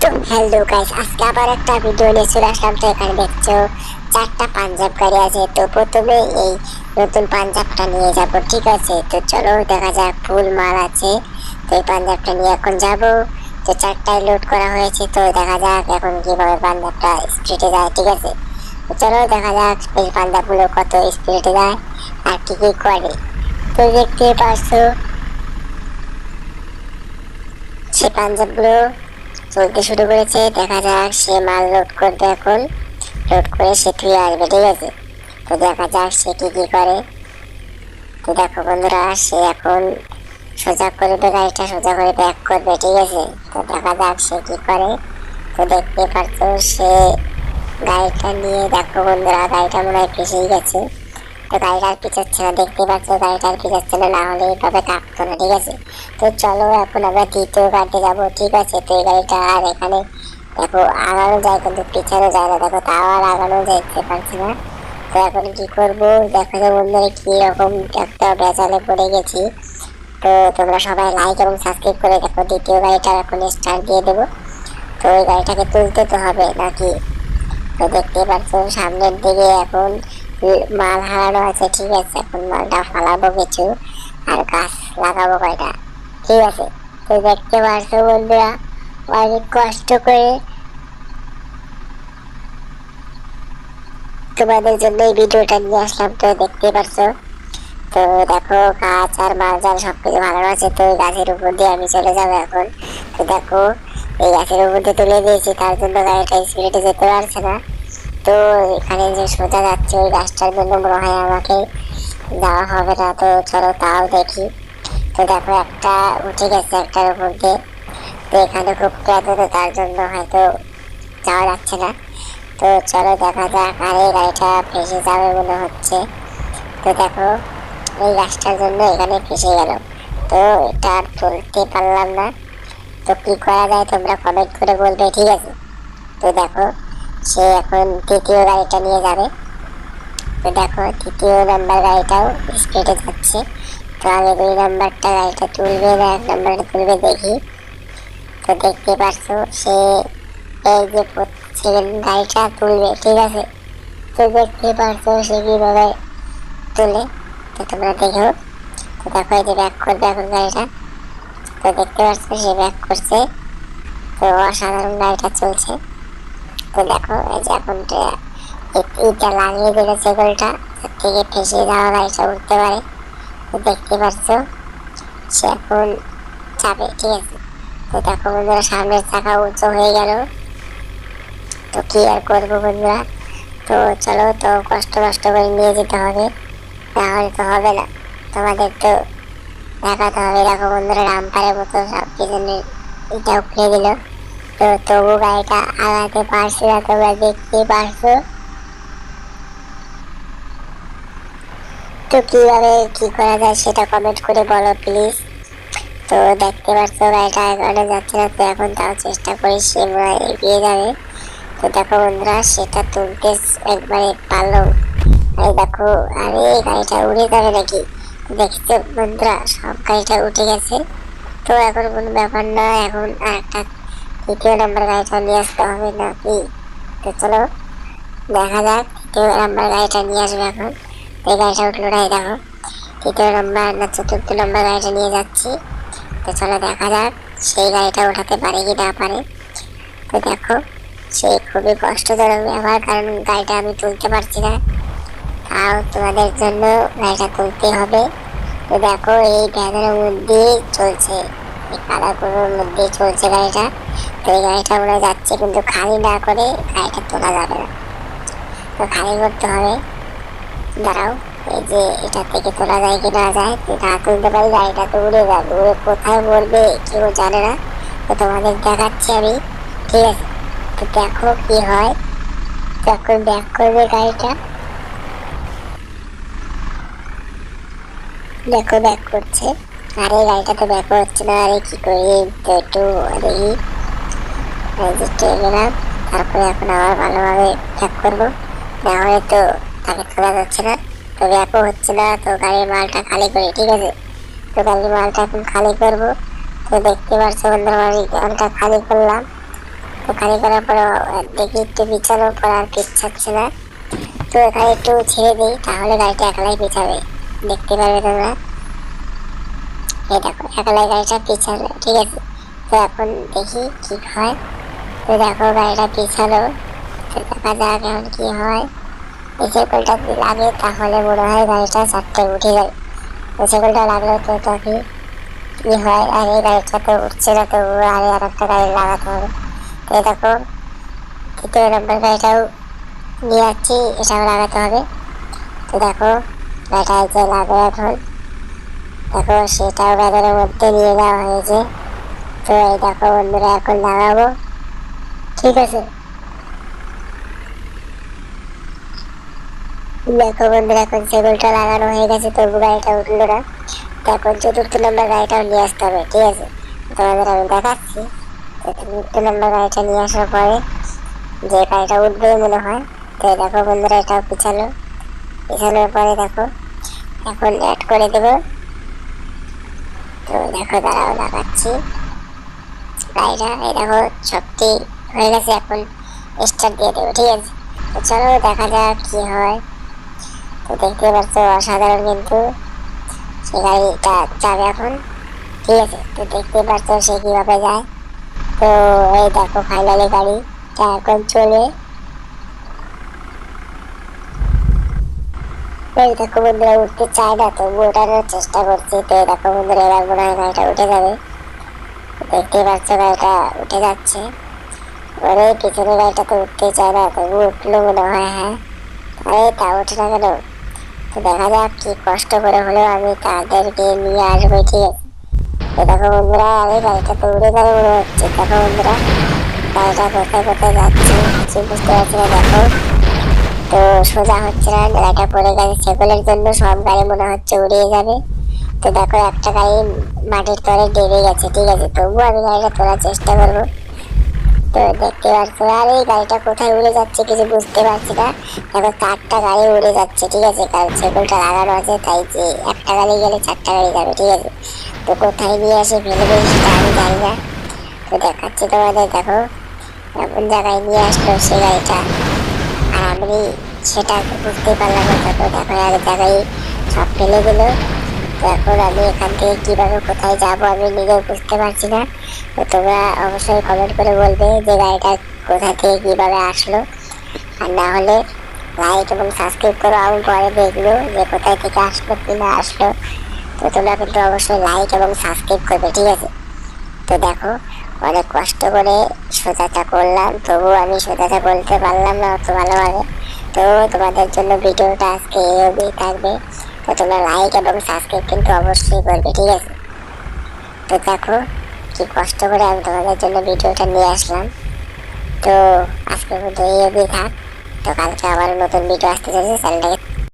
তো hello guys, আজকে আবার একটা ভিডিও নিয়ে চলে আসলাম। তো এখানে দেখছো চারটা পাঞ্জাব গাড়ি আছে। তো প্রথমে এই নতুন পাঞ্জাবটা নিয়ে যাব, ঠিক আছে? তো চলো দেখা যাক, ফুল মাল আছে। তো এই পাঞ্জাবটা নিয়ে এখন যাব। তো চারটায় লোড করা হয়েছে, তো দেখা যাক এখন কিভাবে পাঞ্জাবটা স্পিডে যায়, ঠিক আছে? তো চলো দেখা যাক এই পাঞ্জাবগুলো কত স্পিডে যায় আর কি কি করে। তো দেখতে পাচ্ছো সে পাঞ্জাবগুলো চলতে শুরু করেছে। দেখা যাক সে মাল লোড করবে, এখন লোড করে সে থুয়ে আসবে, ঠিক আছে? তো দেখা যাক সে কি কি করে। তো দেখো বন্ধুরা, সে এখন সোজা করবে, গাড়িটা সোজা করে ব্যাক করবে, ঠিক আছে? তো দেখা যাক সে কি করে। তো দেখতে পাচ্ছ সে গাড়িটা নিয়ে, দেখো বন্ধুরা গাড়িটা মনে হয় ফেসেই গেছে। তো গাড়িটার পিছাচ্ছে না, দেখতে পাচ্ছ গাড়িটার পিছাচ্ছে না, না হলে এইভাবে কাঁপতো না, ঠিক আছে? তো চলো এখন আমরা দ্বিতীয় গাড়িতে যাবো, ঠিক আছে? তো এই গাড়িটা আর এখানে দেখো আগানো যায় কিন্তু পিছানো যায় না, দেখো তাও আর আগানো যেতে পারছে না। তো এখন কি করবো, দেখো যে বন্ধুরা কি রকম একটা বেজালে পড়ে গেছি। তো তোমরা সবাই লাইক এবং সাবস্ক্রাইব করে দেখো। দ্বিতীয় গাড়িটা এখন স্টার্ট দিয়ে দেবো। তো ওই গাড়িটাকে তুলতে তো হবে নাকি? তো দেখতে পাচ্ছ সামনের দিকে এখন মাল হারানো আছে, ঠিক আছে? এখন মালটা ফালাবো কিছু আর গাছ লাগাবো কয়টা, ঠিক আছে? তো দেখতে পাচ্ছ বন্ধুরা অনেক কষ্ট করে তোমাদের জন্য এই ভিডিওটা নিয়ে আসলাম। তো দেখতে পাচ্ছ, তো দেখো গাছ আর মাল জাল সবকিছু ভালো আছে। তো এই গাছের উপর দিয়ে আমি চলে যাবো এখন। তো দেখো এই গাছের উপর দিয়ে তুলে দিয়েছি, তার জন্য গাড়িটা স্পিডে যেতে পারছে না। তো এখানে যে সোজা যাচ্ছে ওই গাছটার জন্য মনে হয় আমাকে যাওয়া হবে না। তো চলো তাও দেখি। তো দেখো একটা উঠে গেছে একটার উপর দিয়ে। তো এখানে খুব পেঁয়াজ, তো তার জন্য হয়তো যাওয়া যাচ্ছে না। তো চলো দেখা যাক, আর এই গাড়িটা ফেসে যাবে মনে হচ্ছে। তো দেখো এই গাছটার জন্য এখানে ফেসে গেল। তো এটা আর তুলতে পারলাম না। তো কি করা যায় তোমরা কমেন্ট করে বলবে, ঠিক আছে? তো দেখো সে এখন তৃতীয় গাড়িটা নিয়ে যাবে। তো দেখো তৃতীয় নাম্বার গাড়িটাও স্পিডে যাচ্ছে। তো আগে 2 নাম্বারটা গাড়িটা তুলবে না 1 নাম্বারটা তুলবে দেখি। তো দেখতে পাচ্ছ সে এই যে সেকেন্ড গাড়িটা তুলবে, ঠিক আছে? তো দেখতে পাচ্ছ সে কিভাবে তুলে। তো তোমরা দেখো। তো দেখো এই যে ব্যাক করবে এখন গাড়িটা। তো দেখতে পাচ্ছ সে ব্যাক করছে। তো অসাধারণ গাড়িটা চলছে। তো দেখো এই যে এখন ইটা লাগিয়ে দিয়েছে গোলটা, তার থেকে ফেসে যাওয়া গাড়িটা উঠতে পারে। তো দেখতে পাচ্ছ সে এখন যাবে, ঠিক আছে? তো দেখো বন্ধুরা সামনের চাকা উঁচু হয়ে গেল। তো কি আর করবো বন্ধুরা, তো চলো তো কষ্ট করে নিয়ে যেতে হবে, নাহলে তো হবে না। তোমাদের তো দেখাতে হবে। দেখো বন্ধুরা রামপারের মতো সব কিছু এটা উঠিয়ে দিল। তো তবু গাড়িটা আগাতে পারছি না, তোমরা দেখতেই পারছো। তো কিভাবে কি করা যায় সেটা কমেন্ট করে বলো প্লিজ। তো দেখতে পাচ্ছ গাড়িটা এগোনো যাচ্ছে না, তো এখন তাও চেষ্টা করি, সে মনে হয় এগিয়ে যাবে। তো দেখো বন্ধুরা সেটা তুলতে একবারে পারলো। এই দেখো, আরে গাড়িটা উড়ে যাবে নাকি? দেখছো বন্ধুরা সব গাড়িটা উঠে গেছে। তো এখন কোনো ব্যাপার না, এখন আরেকটা তৃতীয় নাম্বার গাড়িটা নিয়ে আসতে হবে নাকি? তো চলো দেখা যাক, তৃতীয় নাম্বার গাড়িটা নিয়ে আসবে এখন। এই গাড়িটা উঠলো না, দেখো তৃতীয় নম্বর না চতুর্থ নম্বর গাড়িটা নিয়ে যাচ্ছি। তো চলো দেখা যাক সেই গাড়িটা উঠাতে পারে কি না পারে। তো দেখো সে খুবই কষ্টজনক ব্যাপার, কারণ গাড়িটা আমি তুলতে পারছি না, তাও তোমাদের জন্য গাড়িটা তুলতে হবে। তো দেখো এই ভ্যানের মধ্যে চলছে, এই কাদাগুলোর মধ্যে চলছে গাড়িটা। তো এই গাড়িটা ওরা যাচ্ছে, কিন্তু খালি না করে গাড়িটা তোলা যাবে না, তো খালি করতে হবে। দাঁড়াও, এই যে এটা থেকে তোলা যায় কি না যায়, না তুলতে পারি গাড়িটা তো উড়ে যাবে, উড়ে কোথায় পড়বে কেউ জানে না। তো তোমাদের দেখাচ্ছি আমি, ঠিক আছে? তো দেখো কি হয়, যখন ব্যাক করবে গাড়িটা, দেখো ব্যাক করছে। আরে গাড়িটা তো ব্যাক হচ্ছে না, আরে কি করি? তো একটু দেখি, রেজিস্ট্রে গেলাম, তারপরে এখন আবার ভালোভাবে ব্যাক করবো, না হলে তো তাকে তোলা যাচ্ছে না। তো ব্যাকও হচ্ছে না, তো গাড়ির মালটা খালি করি, ঠিক আছে? তো গাড়ির মালটা এখন খালি করবো। তো দেখতে পাচ্ছ বন্ধুরা আমি মালটা খালি করলাম। তো খালি করার পর দেখি একটু পিছানোর পর আর পিছাচ্ছে না। তো এখানে একটু ছেড়ে দিই, তাহলে গাড়িটা একলাই পিছাবে, দেখতে পারবে তোমরা। এই দেখো একলাই গাড়িটা পিছালো, ঠিক আছে। তো এখন দেখি কি হয়। তো দেখো গাড়িটা পিছালো, তো দেখা যাক এখন কি হয়। এই সাইকেলটা যদি লাগে তাহলে মনে হয় গাড়িটা চারটে উঠে যাবে। এই সাইকেলটা লাগলো তো দেখি কি হয়। আর এই গাড়িটা তো উঠছে না, তো আর একটা গাড়ি লাগাতে হবে। তো এই দেখো 3 নম্বর গাড়িটাও নিয়ে যাচ্ছি, এটাও লাগাতে হবে। তো দেখো গাড়িটা এই যে লাগে এখন, দেখো সেটাও ব্যাগের মধ্যে নিয়ে যাওয়া হয়েছে। তো এই দেখো বন্ধুরা এখন লাগাবো, ঠিক আছে। দেখো বন্ধুরা এখন সেগুলটা লাগানো হয়ে গেছে, তবু গাড়িটা উঠলো না। তো এখন 4র্থ নম্বর গাড়িটাও নিয়ে আসতে হবে, ঠিক আছে। তোমাদের আমি দেখাচ্ছি। তো 4র্থ নম্বর গাড়িটা নিয়ে আসার পরে যে গাড়িটা উঠবে মনে হয়। তো দেখো বন্ধুরা এটাও পিছালো, পিছানোর পরে দেখো এখন অ্যাড করে দেবো। তো দেখো দাঁড়াও লাগাচ্ছি গাড়িটা। এই দেখো সবটি হয়ে গেছে, এখন স্টার্ট দিয়ে দেবো, ঠিক আছে। তো চলো দেখা যাক কি হয়। তো দেখতে পাচ্ছ অসাধারণ, কিন্তু সে গাড়িটা যাবে এখন, ঠিক আছে। তো দেখতে পাচ্ছ সে কিভাবে যায়। তো এই দেখো ফাইনালি গাড়িটা এখন চলে। এই দেখো বন্ধুরা উঠতে চায় না, তবু ওঠানোর চেষ্টা করছি। তো দেখো বন্ধুরা এবার মনে হয় গাড়িটা উঠে যাবে। দেখতে পাচ্ছ গাড়িটা উঠে যাচ্ছে। ওরে পিছনে গাড়িটা তো উঠতে চায় না, তবু উঠলো মনে হয়। হ্যাঁ, আরে তা ওঠে না কেন। তো দেখা যাক কি কষ্ট করে হলেও আমি তাদেরকে নিয়ে আসবো, ঠিক আছে। তো দেখো বন্ধুরা আরে গাড়িটা তো উড়ে যাবে মনে হচ্ছে। দেখো বন্ধুরা গাড়িটা কোথায় কোথায় যাচ্ছে কিছু বুঝতে পারছি না। দেখো তো সোজা হচ্ছে না, গাড়িটা পড়ে গেছে। সেগুলোর জন্য সব গাড়ি মনে হচ্ছে উড়িয়ে যাবে। তো দেখো একটা গাড়ি মাটির তলে ডেবে গেছে, ঠিক আছে। তবুও আমি গাড়িটা তোলার চেষ্টা করবো। তো দেখতে পাচ্ছ আর এই গাড়িটা কোথায় উড়ে যাচ্ছে কিছু বুঝতে পারছি না। দেখো 4টা গাড়ি উড়ে যাচ্ছে, ঠিক আছে, কারণ সেগুলটা লাগানো আছে, তাই যে একটা গাড়ি গেলে 4টা গাড়ি যাবে, ঠিক আছে। তো কোথায় নিয়ে এসে ফেলবে সেটা আমি জানি না। তো দেখাচ্ছি তোমাদের, দেখো এমন জায়গায় নিয়ে আসলো সে গাড়িটা, আর আমি সেটা বুঝতে পারলাম না। তো দেখো এক জায়গায় সব ফেলে দিল। তো এখন আমি এখান থেকে কিভাবে কোথায় যাব আমি নিজেও বুঝতে পারছি না। তো তোমরা অবশ্যই কমেন্ট করে বলবে যে গাড়িটা কোথা থেকে কিভাবে আসলো। আর না হলে লাইক এবং সাবস্ক্রাইব করো, আমি পরে দেখবো যে কোথায় থেকে আসলো কি না আসলো। তো তোমরা কিন্তু অবশ্যই লাইক এবং সাবস্ক্রাইব করবে, ঠিক আছে। তো দেখো অনেক কষ্ট করে সোজাটা করলাম, তবুও আমি সোজাটা বলতে পারলাম না অত ভালোভাবে। তো তোমাদের জন্য ভিডিওটা আজকে এই অবধি থাকবে। তো তোমরা লাইক এবং সাবস্ক্রাইব কিন্তু অবশ্যই করবে, ঠিক আছে। তো দেখো কি কষ্ট করে আমি তোমাদের জন্য ভিডিওটা নিয়ে আসলাম। তো আজকের মতো এই অবধি থাক। তো কালকে আবার নতুন ভিডিও আসতে চলেছে, চ্যানেলটাকে